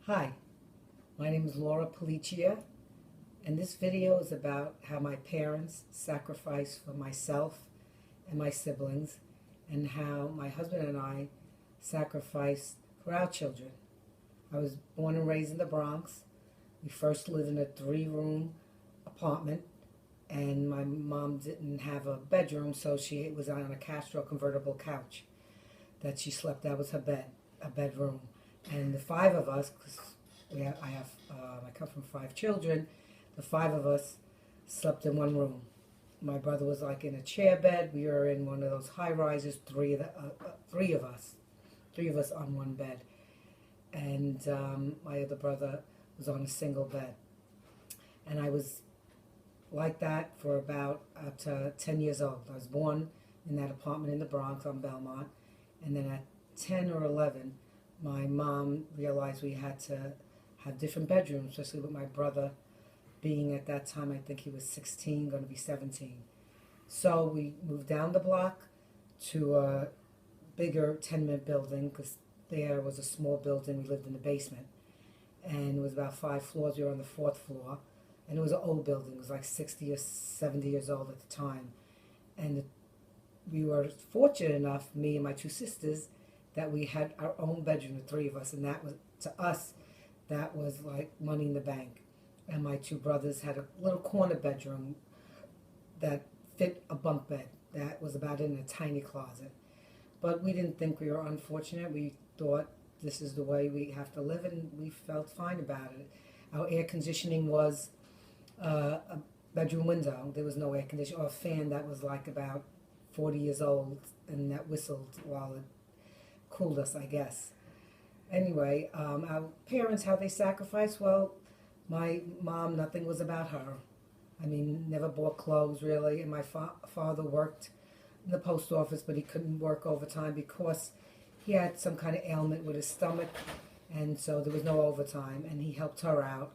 Hi, my name is Laura Policia, and this video is about how my parents sacrificed for myself and my siblings, and how my husband and I sacrificed for our children. I was born and raised in the Bronx. We first lived in a 3-room apartment, and my mom didn't have a bedroom, so she was on a Castro convertible couch that she slept. That was her bed, a bedroom. And the 5 of us, because I come from 5 children, the 5 of us slept in one room. My brother was like in a chair bed. We were in one of those high rises. Three of us on one bed, and my other brother was on a single bed. And I was like that for about 10 years old. I was born in that apartment in the Bronx on Belmont, and then at 10 or 11, my mom realized we had to have different bedrooms, especially with my brother being at that time, I think he was 16, going to be 17. So we moved down the block to a bigger tenement building, because there was a small building. We lived in the basement, and it was about 5 floors. We were on the 4th floor, and it was an old building. It was like 60 or 70 years old at the time. And we were fortunate enough, me and my 2 sisters, that we had our own bedroom, the 3 of us, and that was, to us, that was like money in the bank. And my 2 brothers had a little corner bedroom that fit a bunk bed that was about in a tiny closet. But we didn't think we were unfortunate. We thought this is the way we have to live, and we felt fine about it. Our air conditioning was a bedroom window. There was no air conditioning, or a fan that was like about 40 years old, and that whistled while it cooled us, I guess. Anyway, our parents, how they sacrificed, well, my mom, nothing was about her. I mean, never bought clothes, really. And my father worked in the post office, but he couldn't work overtime because he had some kind of ailment with his stomach, and so there was no overtime. And he helped her out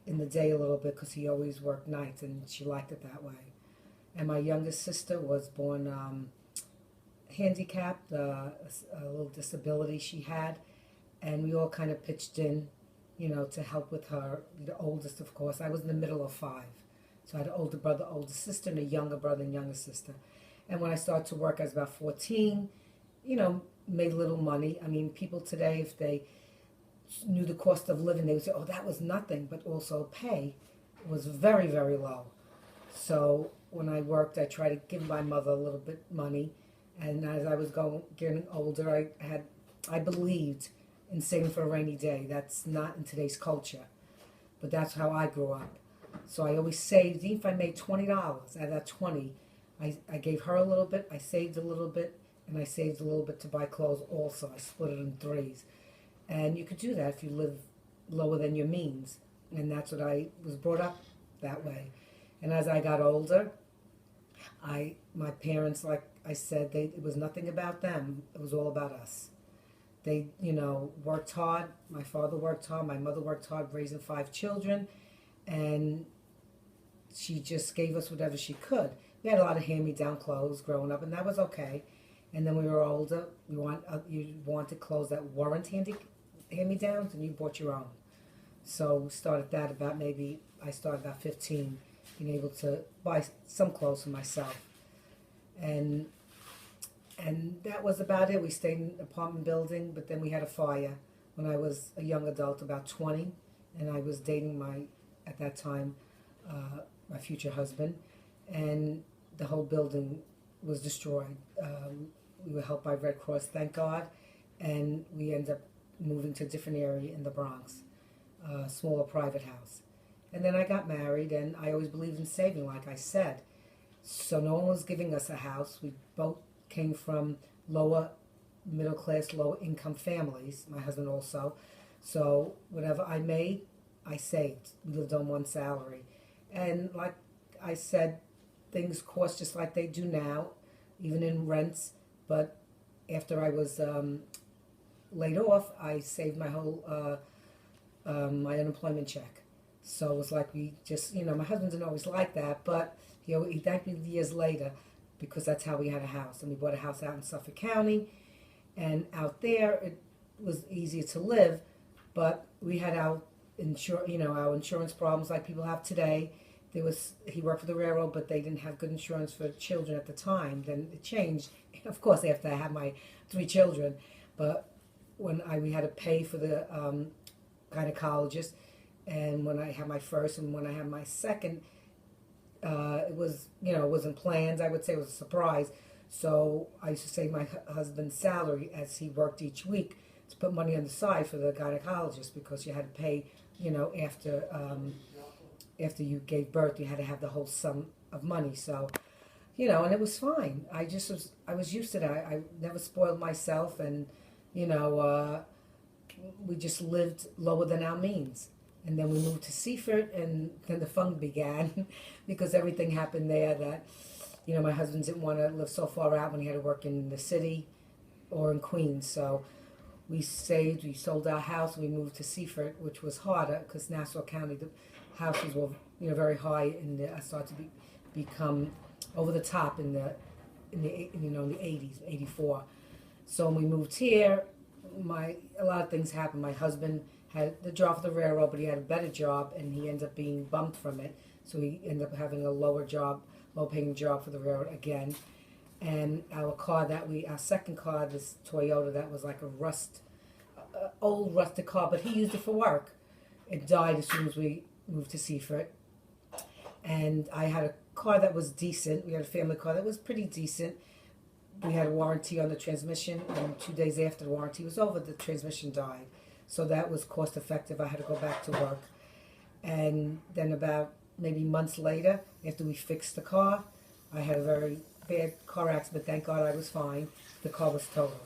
in the day a little bit because he always worked nights, and she liked it that way. And my youngest sister was born handicapped, a little disability she had, and we all kind of pitched in, to help with her. The oldest, of course. I was in the middle of 5. So I had an older brother, older sister, and a younger brother and younger sister. And when I started to work, I was about 14, made little money. I mean, people today, if they knew the cost of living, they would say, oh, that was nothing. But also pay was very, very low. So when I worked, I tried to give my mother a little bit money. And as I was getting older, I believed in saving for a rainy day. That's not in today's culture, but that's how I grew up. So I always saved. Even if I made $20 out of that 20, I gave her a little bit, I saved a little bit, and I saved a little bit to buy clothes also. I split it in 3s. And you could do that if you live lower than your means. And that's what I was brought up that way. And as I got older, my parents, like I said, it was nothing about them. It was all about us. They, worked hard. My father worked hard. My mother worked hard raising 5 children. And she just gave us whatever she could. We had a lot of hand-me-down clothes growing up, and that was okay. And then we were older. You wanted clothes that weren't hand-me-downs, and you bought your own. So we started that I started about 15, being able to buy some clothes for myself. And that was about it. We stayed in an apartment building, but then we had a fire when I was a young adult, about 20, and I was dating at that time, my future husband, and the whole building was destroyed. We were helped by Red Cross, thank God, and we ended up moving to a different area in the Bronx, a smaller private house. And then I got married, and I always believed in saving, like I said. So no one was giving us a house. We both came from lower middle class, low income families, my husband also. So whatever I made, I saved. We lived on one salary. And like I said, things cost just like they do now, even in rents. But after I was laid off, I saved my whole my unemployment check. So it was like we just, my husband didn't always like that, but he thanked me years later, because that's how we had a house. And we bought a house out in Suffolk County, and out there it was easier to live, But we had our our insurance problems like people have today. He worked for the railroad, but they didn't have good insurance for children at the time. Then it changed, of course, after I had my 3 children. But we had to pay for the gynecologist, and when I had my first and when I had my second, it was it wasn't planned. I would say it was a surprise. So I used to save my husband's salary as he worked each week to put money on the side for the gynecologist, because you had to pay, after you gave birth, you had to have the whole sum of money. So, and it was fine. I was used to that. I never spoiled myself, and, we just lived lower than our means. And then we moved to Seaford, and then the fun began because everything happened there that, my husband didn't want to live so far out when he had to work in the city or in Queens. So we saved, we sold our house, and we moved to Seaford, which was harder because Nassau County, the houses were, very high, and I started to become over the top in the 80s, 84. So when we moved here, a lot of things happened. My husband had the job for the railroad, but he had a better job, and he ended up being bumped from it. So he ended up having a low-paying job for the railroad again. And our second car, this Toyota that was like old rusted car, but he used it for work. It died as soon as we moved to Seaford. And I had a car that was decent. We had a family car that was pretty decent. We had a warranty on the transmission, and 2 days after the warranty was over, the transmission died. So that was cost effective. I had to go back to work. And then about maybe months later, after we fixed the car, I had a very bad car accident, but thank God I was fine. The car was totaled.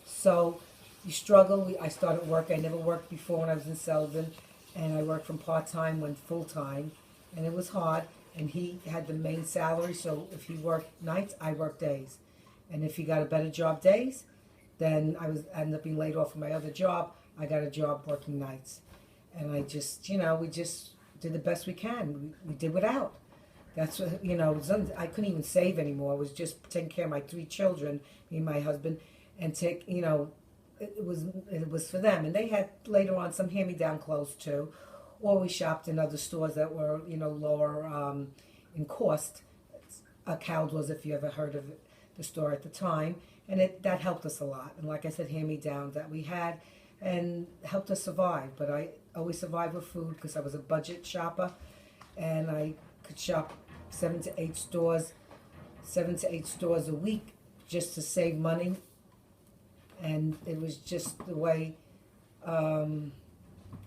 So you struggle. I started work. I never worked before when I was in Sullivan, and I worked from part-time, went full-time, and it was hard. And he had the main salary, so if he worked nights, I worked days. And if he got a better job days, then I ended up being laid off from my other job. I got a job working nights. And I just, we just did the best we can. We did without. That's what, I couldn't even save anymore. I was just taking care of my 3 children, me and my husband, and it was for them. And they had later on some hand-me-down clothes too. Or we shopped in other stores that were, lower in cost. Cowdell's, if you ever heard of the store at the time. And that helped us a lot. And like I said, hand-me-downs that we had, and helped us survive. But I always survived with food because I was a budget shopper, and I could shop 7 to 8 stores a week just to save money. And it was just the way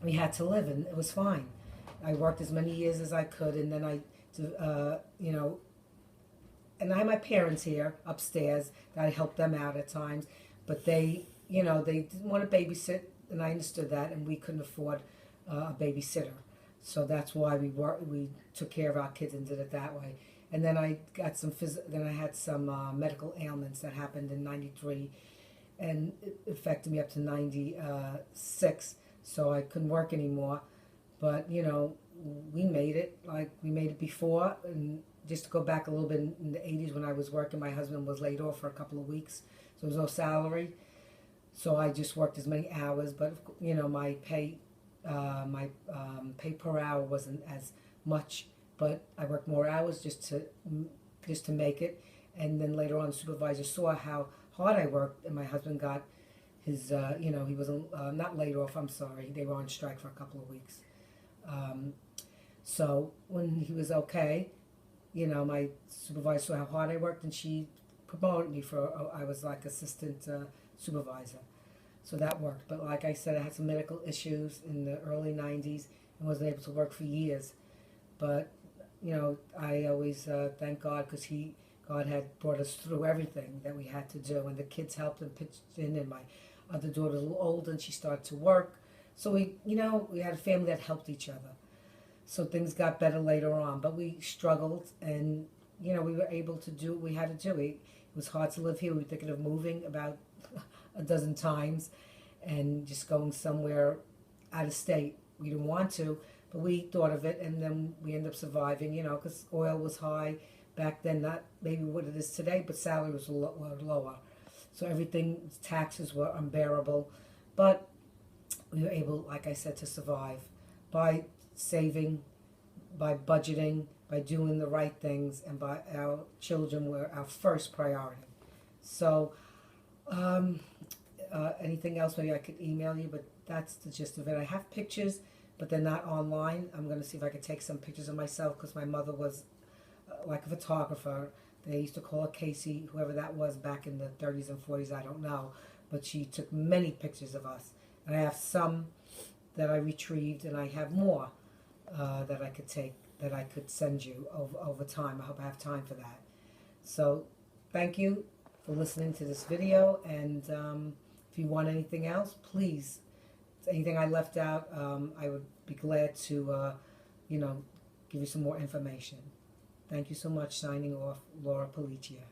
we had to live, and it was fine. I worked as many years as I could, and then and I had my parents here upstairs that I helped them out at times, but they didn't want to babysit, and I understood that, and we couldn't afford a babysitter. So that's why we took care of our kids and did it that way. And then I got then I had some medical ailments that happened in '93, and it affected me up to '96. So I couldn't work anymore. But we made it like we made it before. And just to go back a little bit, in the '80s when I was working, my husband was laid off for a couple of weeks, so there was no salary. So I just worked as many hours, but my pay per hour wasn't as much, but I worked more hours just to make it. And then later on, the supervisor saw how hard I worked, and my husband got his, he wasn't not laid off. I'm sorry, they were on strike for a couple of weeks. So when he was okay, my supervisor saw how hard I worked, and she promoted me I was like assistant supervisor. So that worked. But like I said, I had some medical issues in the early '90s and wasn't able to work for years. But, I always thank God, because God had brought us through everything that we had to do. And the kids helped and pitched in, and my other daughter's a little older, and she started to work. So we had a family that helped each other. So things got better later on. But we struggled, and, we were able to do what we had to do. It was hard to live here. We were thinking of moving about a dozen times and just going somewhere out of state. We didn't want to, but we thought of it, and then we ended up surviving, because oil was high back then, not maybe what it is today, but salary was lower. So everything, taxes were unbearable. But we were able, like I said, to survive by saving, by budgeting, by doing the right things, and by our children were our first priority. So, anything else, maybe I could email you, but that's the gist of it. I have pictures, but they're not online. I'm going to see if I could take some pictures of myself, because my mother was like a photographer. They used to call her Casey, whoever that was back in the 30s and 40s, I don't know. But she took many pictures of us. And I have some that I retrieved, and I have more that I could take, that I could send you over time. I hope I have time for that. So thank you for listening to this video, and if you want anything else, please, anything I left out, I would be glad to, give you some more information. Thank you so much. Signing off, Laura Policia.